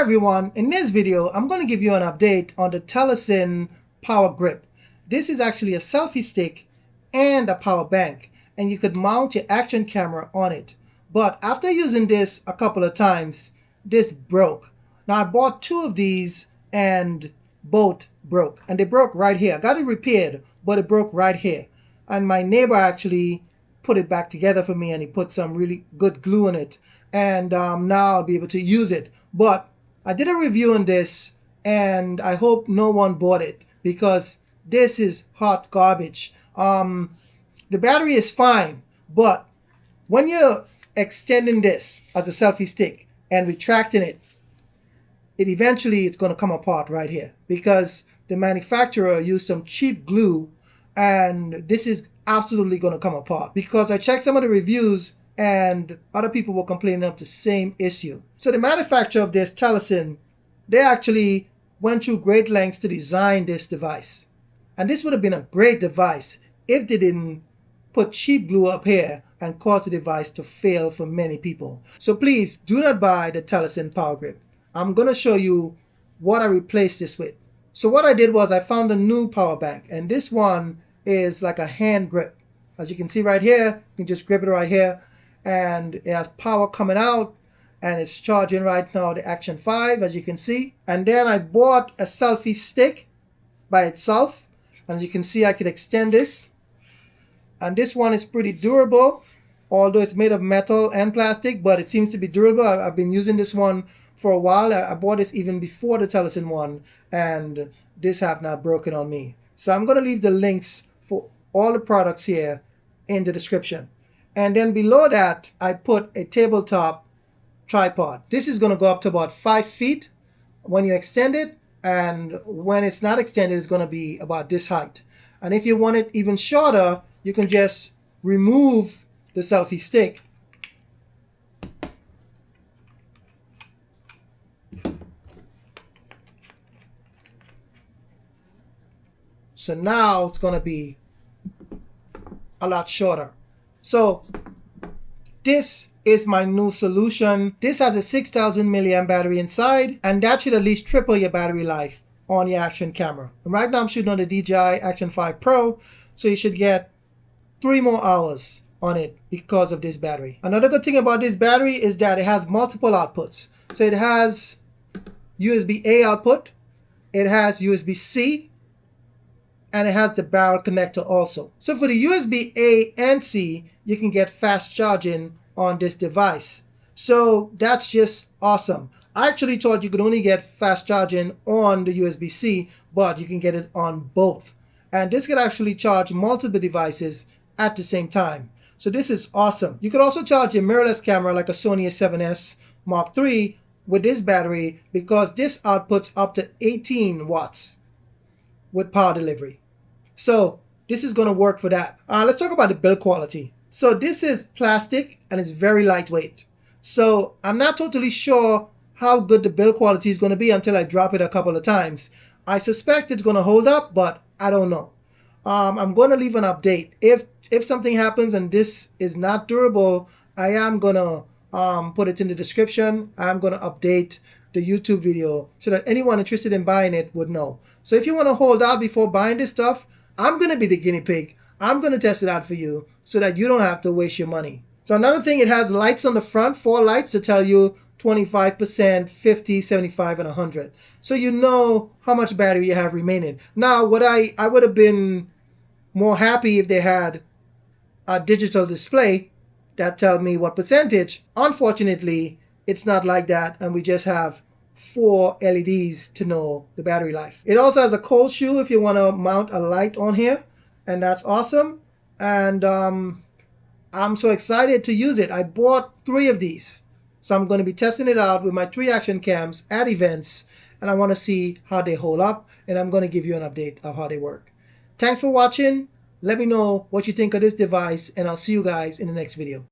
everyone, in this video I'm going to give you an update on the Telesin Power Grip. This is actually a selfie stick and a power bank, and you could mount your action camera on it. But after using this a couple of times, this broke. Now I bought two of these and both broke, and they broke right here. I got it repaired, but it broke right here. And my neighbor actually put it back together for me, and he put some really good glue in it, and now I'll be able to use it. But I did a review on this, and I hope no one bought it because this is hot garbage. The battery is fine, but when you're extending this as a selfie stick and retracting it, it's going to come apart right here because the manufacturer used some cheap glue, and this is absolutely going to come apart because I checked some of the reviews and other people were complaining of the same issue. So the manufacturer of this, Telesin, they actually went through great lengths to design this device. And this would have been a great device if they didn't put cheap glue up here and cause the device to fail for many people. So please do not buy the Telesin Power Grip. I'm going to show you what I replaced this with. So what I did was I found a new power bank, and this one is like a hand grip. As you can see right here, you can just grip it right here, and it has power coming out, and it's charging right now the Action 5, as you can see. And then I bought a selfie stick by itself. As you can see, I could extend this, and this one is pretty durable, although it's made of metal and plastic, but it seems to be durable. I've been using this one for a while. I bought this even before the Telesin one, and this have not broken on me. So I'm going to leave the links for all the products here in the description. And then below that, I put a tabletop tripod. This is going to go up to about 5 feet when you extend it, and when it's not extended, it's going to be about this height. And if you want it even shorter, you can just remove the selfie stick . So now it's going to be a lot shorter. So this is my new solution. This has a 6,000 milliamp battery inside, and that should at least triple your battery life on your action camera. And right now I'm shooting on the DJI Action 5 Pro, so you should get 3 more hours on it because of this battery. Another good thing about this battery is that it has multiple outputs. So it has USB-A output, it has USB-C, and it has the barrel connector also. So for the USB-A and C, you can get fast charging on this device. So that's just awesome. I actually thought you could only get fast charging on the USB-C, but you can get it on both. And this could actually charge multiple devices at the same time. So this is awesome. You could also charge your mirrorless camera like a Sony A7S Mark III with this battery because this outputs up to 18 watts with power delivery. So this is going to work for that. Let's talk about the build quality. So this is plastic and it's very lightweight. So I'm not totally sure how good the build quality is going to be until I drop it a couple of times. I suspect it's going to hold up, but I don't know. I'm going to leave an update. If something happens and this is not durable, I am going to put it in the description. I'm going to update the YouTube video so that anyone interested in buying it would know. So if you want to hold out before buying this stuff, I'm going to be the guinea pig. I'm going to test it out for you so that you don't have to waste your money. So another thing, it has lights on the front, 4 lights to tell you 25%, 50, 75, and 100. So you know how much battery you have remaining. Now, what I would have been more happy if they had a digital display that tell me what percentage. Unfortunately, it's not like that, and we just have 4 LEDs to know the battery life. It also has a cold shoe if you want to mount a light on here, and that's awesome. And I'm so excited to use it. I bought 3 of these, so I'm going to be testing it out with my 3 action cams at events, and I want to see how they hold up, and I'm going to give you an update of how they work. Thanks for watching. Let me know what you think of this device, and I'll see you guys in the next video.